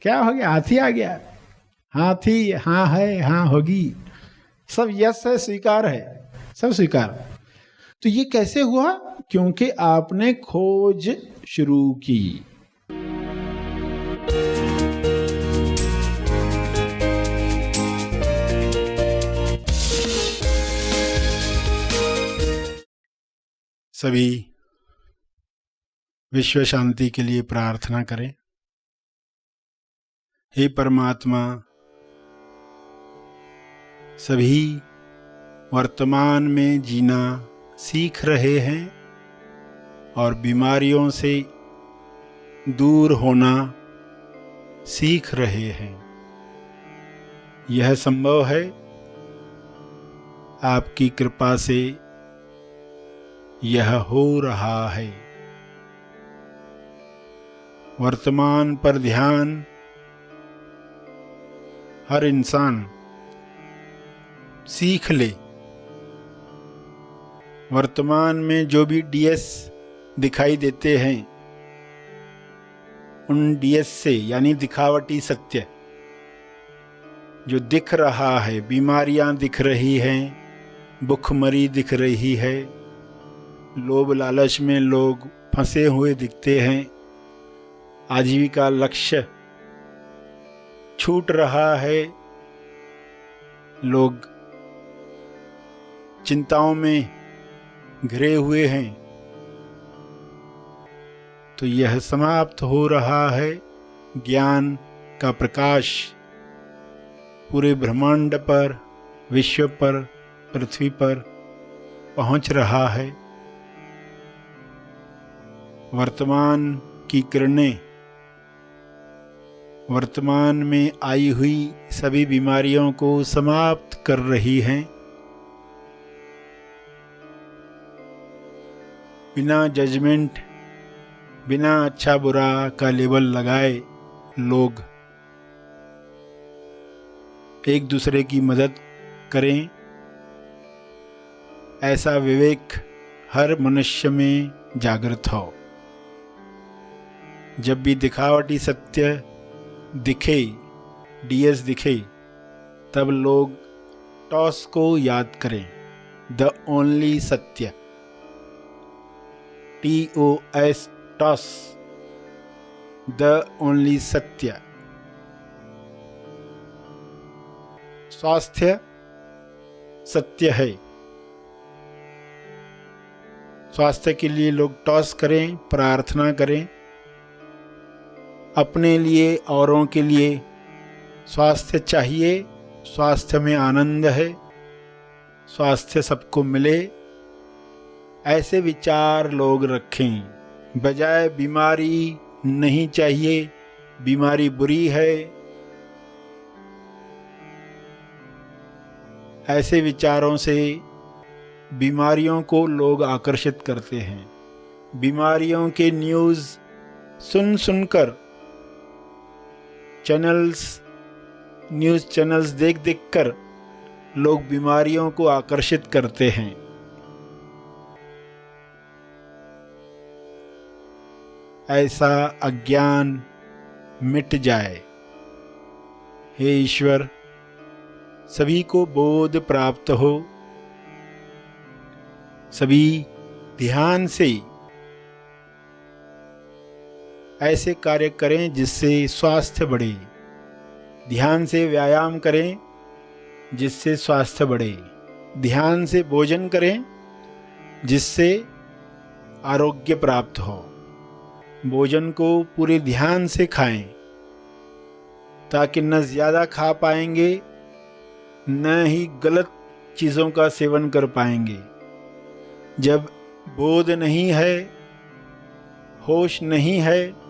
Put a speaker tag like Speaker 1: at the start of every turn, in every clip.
Speaker 1: क्या हो गया, हाथी आ गया, हाथी हाँ है, हाँ होगी, सब यस है, स्वीकार है, सब स्वीकार। तो ये कैसे हुआ? क्योंकि आपने खोज शुरू की। सभी विश्व शांति के लिए प्रार्थना करें। हे परमात्मा, सभी वर्तमान में जीना सीख रहे हैं और बीमारियों से दूर होना सीख रहे हैं। यह संभव है आपकी कृपा से, यह हो रहा है। वर्तमान पर ध्यान हर इंसान सीख ले। वर्तमान में जो भी डीएस दिखाई देते हैं, उन डीएस से यानी दिखावटी सत्य जो दिख रहा है, बीमारियां दिख रही हैं, भुखमरी दिख रही है, लोभ लालच में लोग फंसे हुए दिखते हैं, आजीविका लक्ष्य छूट रहा है, लोग चिंताओं में घिरे हुए हैं, तो यह समाप्त हो रहा है। ज्ञान का प्रकाश पूरे ब्रह्मांड पर, विश्व पर, पृथ्वी पर पहुंच रहा है। वर्तमान की किरणें वर्तमान में आई हुई सभी बीमारियों को समाप्त कर रही हैं। बिना जजमेंट, बिना अच्छा बुरा का लेबल लगाए लोग एक दूसरे की मदद करें, ऐसा विवेक हर मनुष्य में जागृत हो। जब भी दिखावटी सत्य दिखे, डीएस दिखे, तब लोग टॉस को याद करें, द ओनली सत्य, TOS, टॉस, द ओनली सत्य। स्वास्थ्य सत्य है। स्वास्थ्य के लिए लोग टॉस करें, प्रार्थना करें, अपने लिए, औरों के लिए। स्वास्थ्य चाहिए, स्वास्थ्य में आनंद है, स्वास्थ्य सबको मिले, ऐसे विचार लोग रखें। बजाय बीमारी नहीं चाहिए, बीमारी बुरी है, ऐसे विचारों से बीमारियों को लोग आकर्षित करते हैं। बीमारियों के न्यूज़ सुन सुनकर, न्यूज़ चैनल्स देख देख कर लोग बीमारियों को आकर्षित करते हैं। ऐसा अज्ञान मिट जाए। हे ईश्वर, सभी को बोध प्राप्त हो, सभी ध्यान से ऐसे कार्य करें जिससे स्वास्थ्य बढ़े, ध्यान से व्यायाम करें जिससे स्वास्थ्य बढ़े, ध्यान से भोजन करें जिससे आरोग्य प्राप्त हो। भोजन को पूरे ध्यान से खाएं, ताकि न ज़्यादा खा पाएंगे, न ही गलत चीज़ों का सेवन कर पाएंगे। जब बोध नहीं है, होश नहीं है,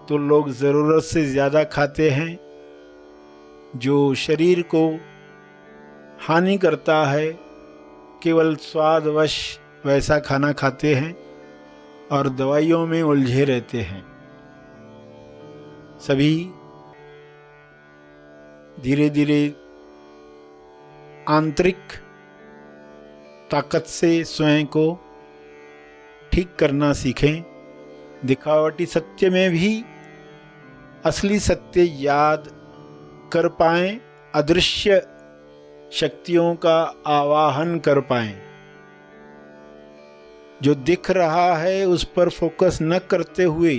Speaker 1: तो लोग ज़रूरत से ज़्यादा खाते हैं, जो शरीर को हानि करता है। केवल स्वादवश वैसा खाना खाते हैं और दवाइयों में उलझे रहते हैं। सभी धीरे धीरे आंतरिक ताकत से स्वयं को ठीक करना सीखें। दिखावटी सत्य में भी असली सत्य याद कर पाएं, अदृश्य शक्तियों का आवाहन कर पाएं। जो दिख रहा है उस पर फोकस न करते हुए,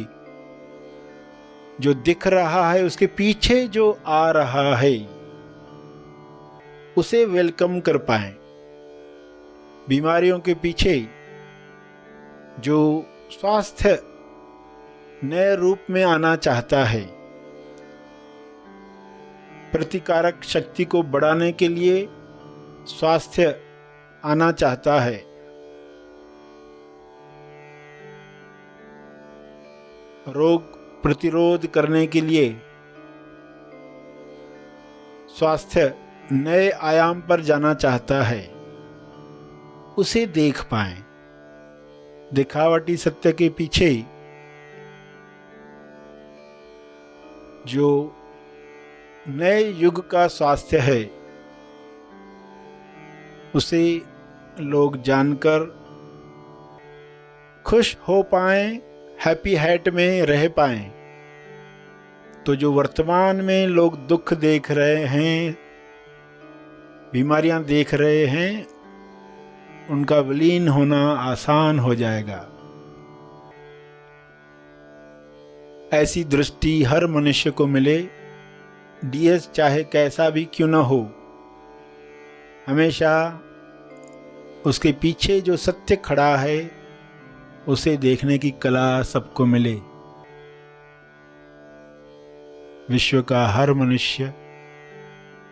Speaker 1: जो दिख रहा है उसके पीछे जो आ रहा है उसे वेलकम कर पाएं। बीमारियों के पीछे जो स्वास्थ्य नए रूप में आना चाहता है, प्रतिकारक शक्ति को बढ़ाने के लिए स्वास्थ्य आना चाहता है, रोग प्रतिरोध करने के लिए स्वास्थ्य नए आयाम पर जाना चाहता है, उसे देख पाएं। दिखावटी सत्य के पीछे जो नए युग का स्वास्थ्य है उसे लोग जानकर खुश हो पाएं, हैप्पी हैट में रह पाएं। तो जो वर्तमान में लोग दुख देख रहे हैं, बीमारियां देख रहे हैं, उनका विलीन होना आसान हो जाएगा। ऐसी दृष्टि हर मनुष्य को मिले, डीएस चाहे कैसा भी क्यों न हो, हमेशा उसके पीछे जो सत्य खड़ा है उसे देखने की कला सबको मिले। विश्व का हर मनुष्य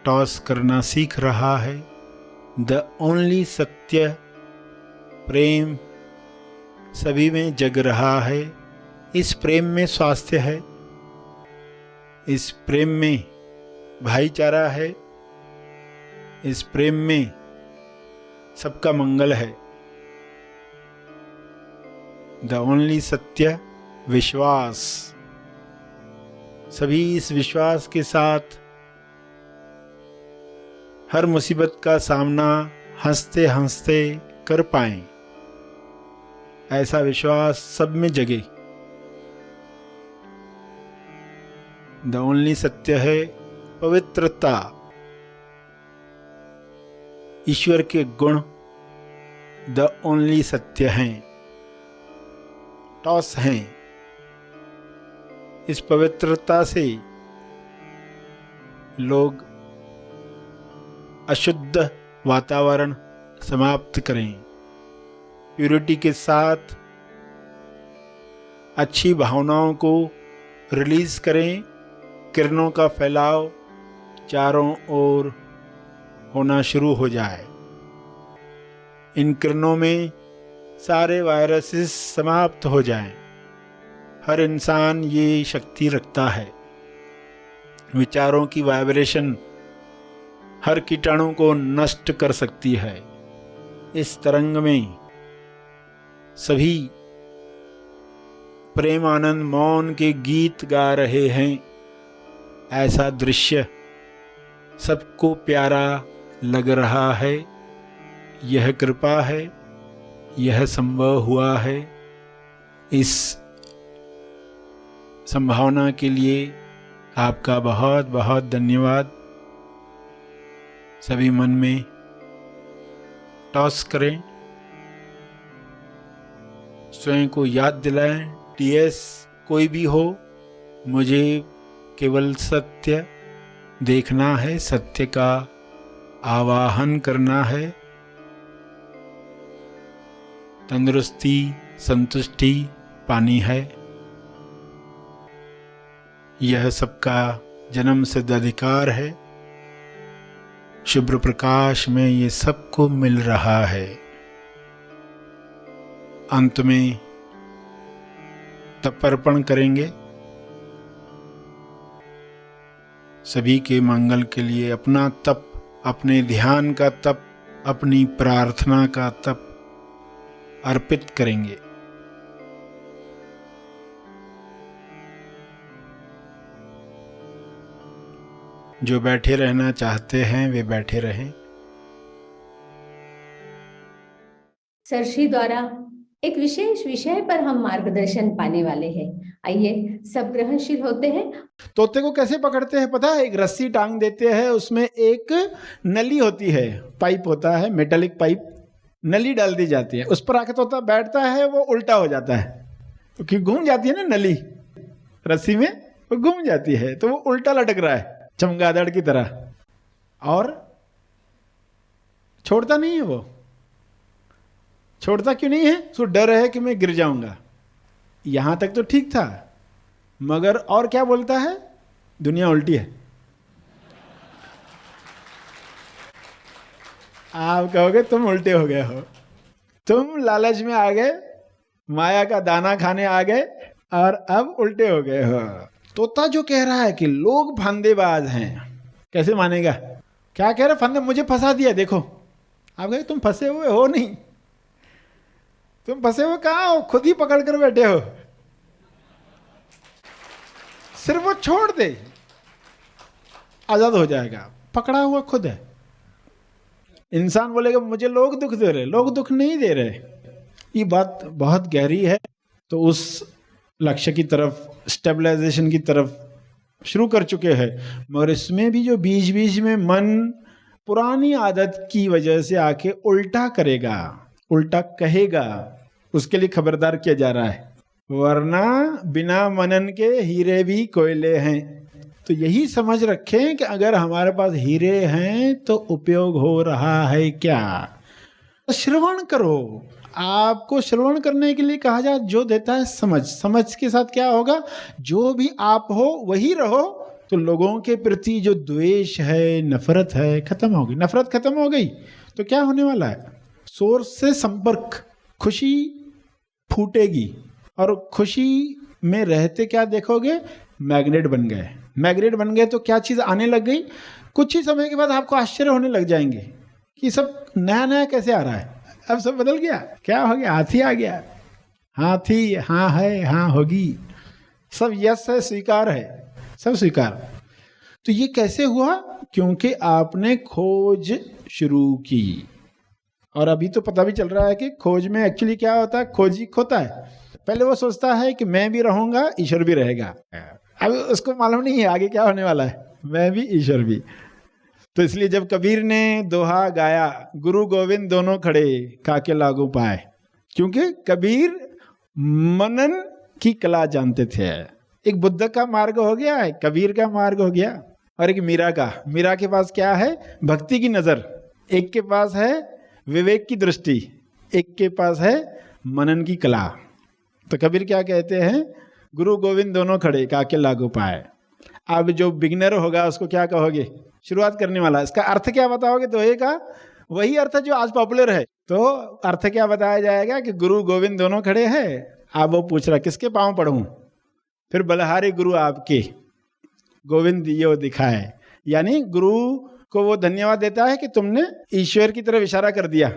Speaker 1: टॉस करना सीख रहा है। द ओनली सत्य प्रेम सभी में जग रहा है। इस प्रेम में स्वास्थ्य है, इस प्रेम में भाईचारा है, इस प्रेम में सबका मंगल है। द ओनली सत्य विश्वास। सभी इस विश्वास के साथ हर मुसीबत का सामना हंसते हंसते कर पाएं, ऐसा विश्वास सब में जगे। द ओनली सत्य है पवित्रता। ईश्वर के गुण द ओनली सत्य हैं, टॉस हैं। इस पवित्रता से लोग अशुद्ध वातावरण समाप्त करें, प्यूरिटी के साथ अच्छी भावनाओं को रिलीज करें, किरणों का फैलाव चारों ओर होना शुरू हो जाए। इन किरणों में सारे वायरसेस समाप्त हो जाएं। हर इंसान ये शक्ति रखता है। विचारों की वाइब्रेशन हर कीटाणु को नष्ट कर सकती है। इस तरंग में सभी प्रेम आनंद मौन के गीत गा रहे हैं। ऐसा दृश्य सबको प्यारा लग रहा है। यह कृपा है, यह संभव हुआ है। इस संभावना के लिए आपका बहुत बहुत धन्यवाद। सभी मन में टॉस करें, स्वयं को याद दिलाएं, टीएस कोई भी हो, मुझे केवल सत्य देखना है, सत्य का आवाहन करना है। तंदुरुस्ती संतुष्टि पानी है। यह सबका जन्म सिद्ध अधिकार है। शुभ्र प्रकाश में ये सबको मिल रहा है। अंत में तर्पण करेंगे सभी के मंगल के लिए। अपना तप, अपने ध्यान का तप, अपनी प्रार्थना का तप अर्पित करेंगे। जो बैठे रहना चाहते हैं वे बैठे रहें।
Speaker 2: सरश्री द्वारा एक विशेष विषय पर हम मार्गदर्शन पाने वाले हैं। आइए सब ग्रहणशील होते हैं।
Speaker 1: तोते को कैसे पकड़ते हैं पता है? एक रस्सी टांग देते हैं, उसमें एक नली होती है, पाइप होता है, मेटालिक पाइप, नली डाल दी जाती है, उस पर आके तोता बैठता है, वो उल्टा हो जाता है क्योंकि घूम जाती है ना नली, रस्सी में वो घूम जाती है, तो वो उल्टा लटक रहा है चमगादड़ की तरह, और छोड़ता नहीं है। वो छोड़ता क्यों नहीं है? उसको डर है कि मैं गिर जाऊंगा। यहां तक तो ठीक था, मगर और क्या बोलता है? दुनिया उल्टी है। आप कहोगे तुम उल्टे हो गए हो, तुम लालच में आ गए, माया का दाना खाने आ गए और अब उल्टे हो गए हो। तोता जो कह रहा है कि लोग फंदेबाज हैं, कैसे मानेगा? क्या कह रहे? फंदे, मुझे फंसा दिया, देखो। आप कहे तुम फंसे हुए हो नहीं, तुम फंसे हुए कहाँ हो? खुद ही पकड़ कर बैठे हो। सिर्फ वो छोड़ दे, आजाद हो जाएगा। पकड़ा हुआ खुद है। इंसान बोलेगा मुझे लोग दुख दे रहे, लोग दुख नहीं दे रहे। ये बात बहुत गहरी है। तो उस लक्ष्य की तरफ, स्टेबलाइजेशन की तरफ शुरू कर चुके हैं, मगर इसमें भी जो बीच बीच में मन पुरानी आदत की वजह से आके उल्टा करेगा, उल्टा कहेगा, उसके लिए खबरदार किया जा रहा है। वरना बिना मनन के हीरे भी कोयले हैं। तो यही समझ रखें कि अगर हमारे पास हीरे हैं तो उपयोग हो रहा है क्या? श्रवण करो। आपको श्रवण करने के लिए कहा जाए, जो देता है समझ, समझ के साथ क्या होगा? जो भी आप हो वही रहो, तो लोगों के प्रति जो द्वेष है, नफरत है, खत्म हो गई। नफरत खत्म हो गई तो क्या होने वाला है? सोर्स से संपर्क, खुशी फूटेगी, और खुशी में रहते क्या देखोगे? मैग्नेट बन गए। मैग्नेट बन गए तो क्या चीज़ आने लग गई? कुछ ही समय के बाद आपको आश्चर्य होने लग जाएंगे कि सब नया नया कैसे आ रहा है। अब सब बदल गया। क्या हो गया? हाथी आ गया। हाथी हाँ है, हाँ होगी, सब यस है, स्वीकार है, सब स्वीकार। तो ये कैसे हुआ? क्योंकि आपने खोज शुरू की। और अभी तो पता भी चल रहा है कि खोज में एक्चुअली क्या होता है? खोजी खोता है। पहले वो सोचता है कि मैं भी रहूंगा, ईश्वर भी रहेगा। अभी उसको मालूम नहीं है आगे क्या होने वाला है, मैं भी ईश्वर भी। तो इसलिए जब कबीर ने दोहा गाया, गुरु गोविंद दोनों खड़े काके लागू पाए, क्योंकि कबीर मनन की कला जानते थे। एक बुद्ध का मार्ग हो गया है, कबीर का मार्ग हो गया, और एक मीरा का। मीरा के पास क्या है? भक्ति की नजर। एक के पास है विवेक की दृष्टि, एक के पास है मनन की कला। तो कबीर क्या कहते हैं? गुरु गोविंद दोनों खड़े काके लागू पाए। अब जो बिगिनर होगा उसको क्या कहोगे? शुरुआत करने वाला, इसका अर्थ क्या बताओगे? दोहे का वही अर्थ जो आज पॉपुलर है। तो अर्थ क्या बताया जाएगा कि गुरु गोविंद दोनों खड़े हैं। अब वो पूछ रहा किसके पांव पढ़ूं? फिर बलहारी गुरु आपके, गोविंद दियो दिखाए। यानी गुरु को वो धन्यवाद देता है कि तुमने ईश्वर की तरफ इशारा कर दिया।